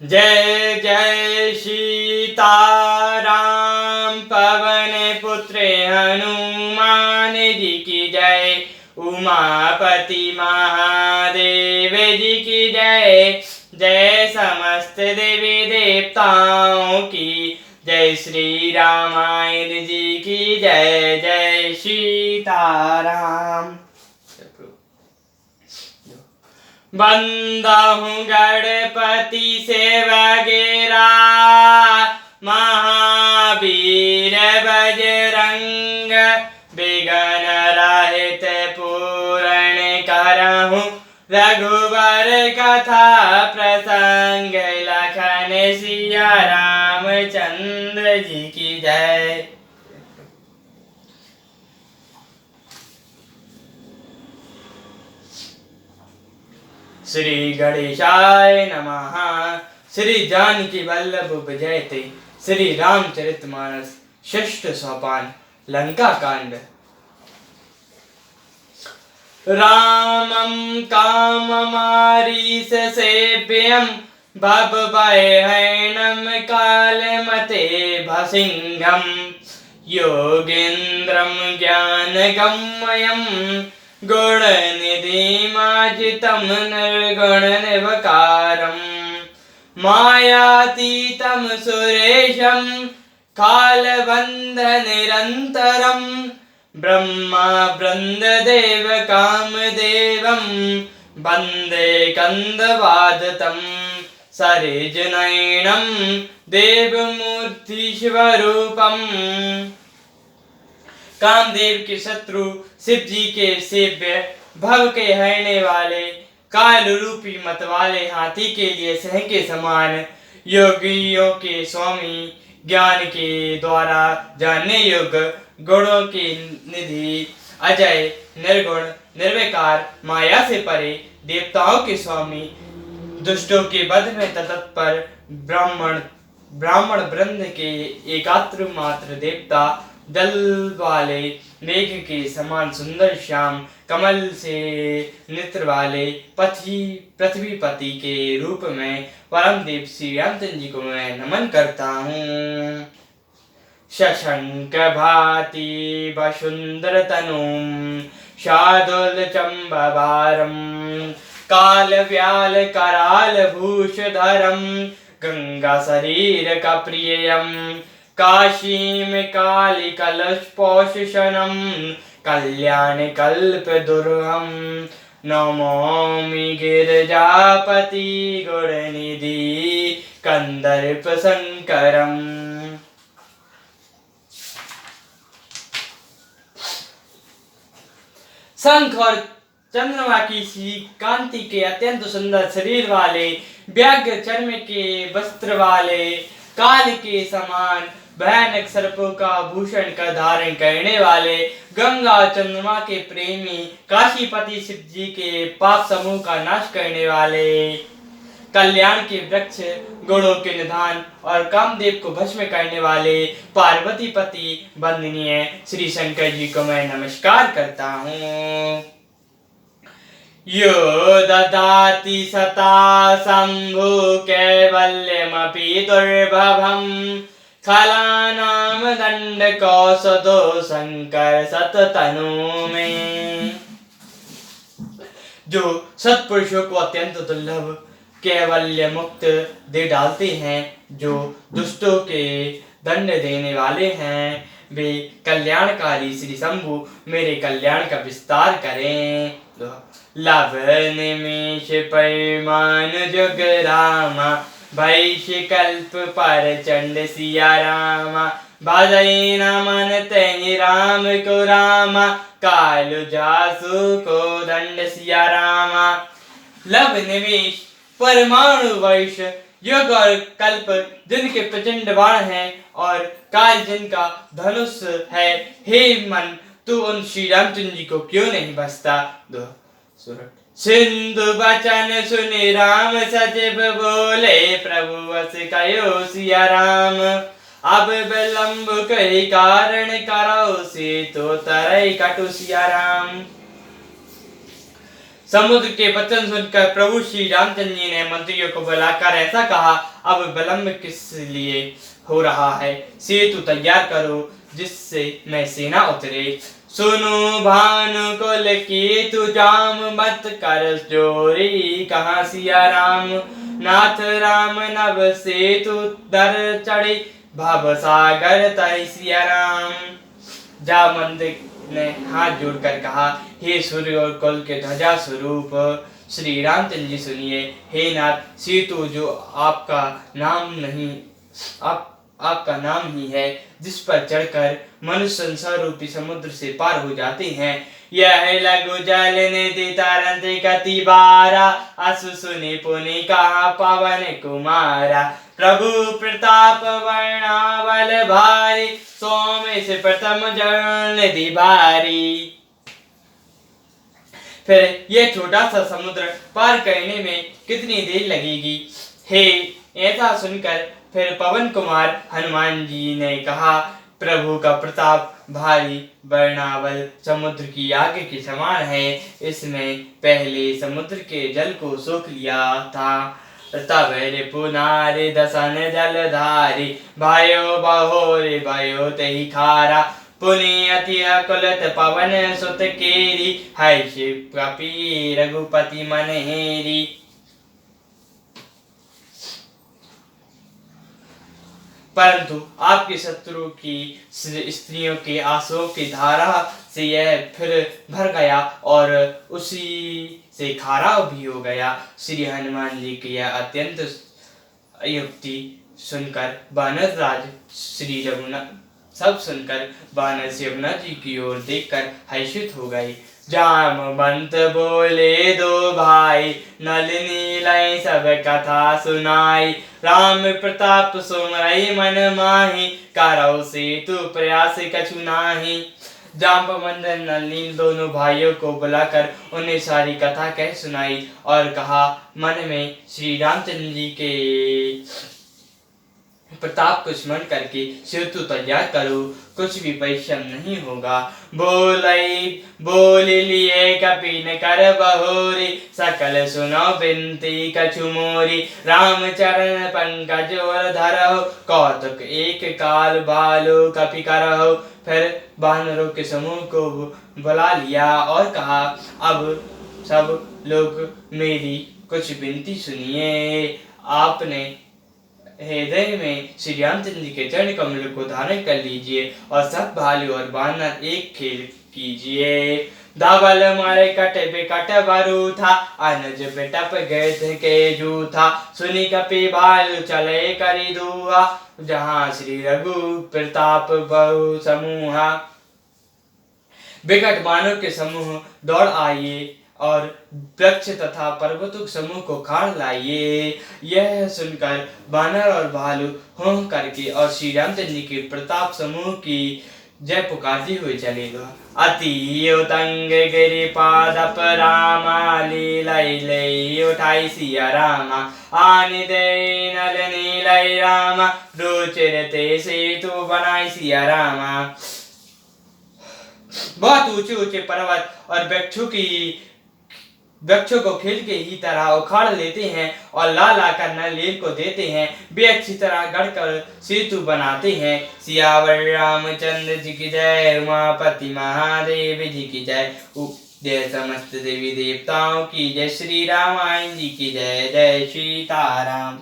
जय जय सीताराम पवन पुत्र हनुमान जी की जय। उमापति महादेव जी की जय। जय समस्त देवी देवताओं की जय। श्री रामायण जी की जय। जय सीताराम। बंदा हूँ गणपति से वगैरा महावीर बजरंग विघ्न रहित पूर्ण करहूँ रघुवर कथा प्रसंग लखन सिया रामचंद्र जी की जय। श्री गणेशाय नमः। श्री जानकी वल्लभ विजयते श्री रामचरितमानस षष्ठ सोपान लंका कांड। रामं काममारीस सेव्यं भवभयहरणं कालमते भसिंहं योगेन्द्रं ज्ञानगम्यं गुणनिधिमाजितं निर्गुणनिर्वकारं मायातीतं सुरेशं कालबन्धनिरन्तरं ब्रह्मा वृन्ददेव कामदेवं वन्दे कन्दवादतं सरिजनयनं देवमूर्तिस्वरूपम्। कामदेव के शत्रु शिव जी के सेव्य भव के हरने वाले काल रूपी मत वाले हाथी के लिए सह के समान योगियों के स्वामी ज्ञान के द्वारा जानने योग्य गुणों के निधि अजय निर्गुण निर्विकार माया से परे देवताओं के स्वामी दुष्टों के वध में तत्पर ब्राह्मण वृंद के एकात्र मात्र देवता दल वाले मेघ के समान सुंदर श्याम कमल से नेत्र वाले पृथ्वीपति के रूप में परम देव श्री रामचंद्र जी को मैं नमन करता हूँ। शशंक भाति वसुंदर तनुम शादुल चंबभारम काल व्याल कराल भूषधरम गंगा शरीर का प्रियम काशीम काली कलशपोषणं कल्याण कल्प दुर्गम नमोमि गिरिजापति गुणनिधि कंदर्प शंकरम। शंख और चंद्रमा की सी कांति के अत्यंत सुंदर शरीर वाले व्याघ्र चर्म के वस्त्र वाले काल के समान भयानक सर्पों का भूषण का धारण करने वाले गंगा और चंद्रमा के प्रेमी काशीपति शिव जी के पाप समूह का नाश करने वाले कल्याण के वृक्ष गुणों के निधान और कामदेव को भस्म करने वाले पार्वती पति वंदनीय श्री शंकर जी को मैं नमस्कार करता हूँ। यो ददाति सता शंभु कैवल्यमपि दुर्भवं खलानाम दंड कौसदो शंकर सततनु में। जो सत्पुरुषों को अत्यंत दुर्लभ कैवल्य मुक्त दे डालते हैं, जो दुष्टों के दंड देने वाले हैं, वे कल्याणकारी श्री शंभु मेरे कल्याण का विस्तार करें। लव निमेष परिमान जुग रामा वैश्य कल्प पर चंड सिया रामा बाजई न मन तैनि राम को रामा कालु जासु को दंड सिया रामा। लव निमेष परमाणु वैश्य युग और कल्प जिनके प्रचंड बाण हैं और काल जिनका धनुष है, हे मन तू उन श्री रामचंद्र जी को क्यों नहीं बसता। सिंधु बचन सुनि राम सचिव बोले प्रभु वस कयो सिया राम अब विलंब कही कारण करो से तो तरई कटु सिया राम। समुद्र के वचन सुनकर प्रभु श्री रामचंद्र जी ने मंत्रियों को बुलाकर ऐसा कहा, अब विलंब किस लिए हो रहा है? सेतु तैयार करो जिससे मैं सेना उतरे। सुनो भानुकुल की तू जाम, मत कर चोरी कहाँ सिया राम। नाथ राम नव सेतु दर चढ़े, भव सागर तय सिया राम। जामवंत ने हाथ जोड़कर कहा, हे सूर्य और कुल के ध्वजा स्वरूप श्री रामचंद्र जी सुनिए। हे नाथ, सेतु जो आपका नाम ही है, जिस पर चढ़कर मनुष्य संसार रूपी समुद्र से पार हो जाते हैं। यह लघु जल निधि तरंति कति बारा, असु सुनि पुनि कहा पवन कुमारा। प्रभु प्रताप वर्णावल भारी, सोमेश प्रथम जल निधि भारी। फिर यह छोटा सा समुद्र पार करने में कितनी देर लगेगी? हे, ऐसा सुनकर फिर पवन कुमार हनुमान जी ने कहा, प्रभु का प्रताप भारी वर्णावल समुद्र की आग के समान है। इसमें पहले समुद्र के जल को सोख लिया था, तब पुनारे दसन जलधारी। भयो बहोरे भयो तही खारा, पुनि अति अकुलत पवन सुत केरी। है शिव कपि रघुपति मन हेरी। परंतु आपके शत्रु की स्त्रियों के आंसुओं की धारा से यह फिर भर गया और उसी से खारा भी हो गया। श्री हनुमान जी की यह अत्यंत युक्ति सुनकर बानर राज श्री रघुनाथ सब सुनकर बानर से रघुनाथ जी की ओर देखकर हर्षित हो गए। जामवंत बोले दो भाई, नल नीलय सब कथा सुनाई। राम प्रताप सुमरई मन माही, करौ सेतु प्रयास कछु नाही। जामवंत नल नील दोनों भाइयों को बुलाकर उन्हें सारी कथा कह सुनाई और कहा, मन में श्री रामचंद्र जी के प्रताप को स्मरण करके सेतु तैयार करो, कुछ भी परिश्रम नहीं होगा। बोल लिए कपिन कर बहोरी, सकल सुनो बिनती कछु मोरी। राम चरण पंकज और धरहो, कौतुक एक काल बालो कपि करहो। फिर वानरों के समूह को बुला लिया और कहा, अब सब लोग मेरी कुछ विनती सुनिए। आपने हृदय में श्री रामचंद्र जी के चरण कमल को धारण कर लीजिए और सब भालू और बानर एक खेल कीजिए। धवल मारे कट बिकट बरू था, अनुज बिटप गए के जू था। सुनी कपि भालू चले करी दूहा, जहाँ श्री रघु प्रताप बहु समूहा। विकट बानों के समूह दौड़ आइए और वृक्ष तथा पर्वतों समूह को खाड़ लाइए। यह सुनकर बानर और भालू हों करके और श्री रामचंद्र जी के प्रताप समूह की जय पुकारती हुई चलेगा। अति उतंग गिरिपादप रामा, लीलय लय उठाई सिया रामा। आनि दे नल नीलय रामा, रुचिर ते सेतु बनाई सिया रामा। बहुत ऊंचे ऊंचे पर्वत और वृक्षों को खील के ही तरह उखाड़ लेते हैं और ला कर नल को देते हैं। वे अच्छी तरह गढ़कर सेतु बनाते हैं। सियावर रामचंद्र जी की जय, उमापति महादेव जी की जय, जय समस्त देवी देवताओं की जय, श्री रामायण जी की जय। जय सीताराम।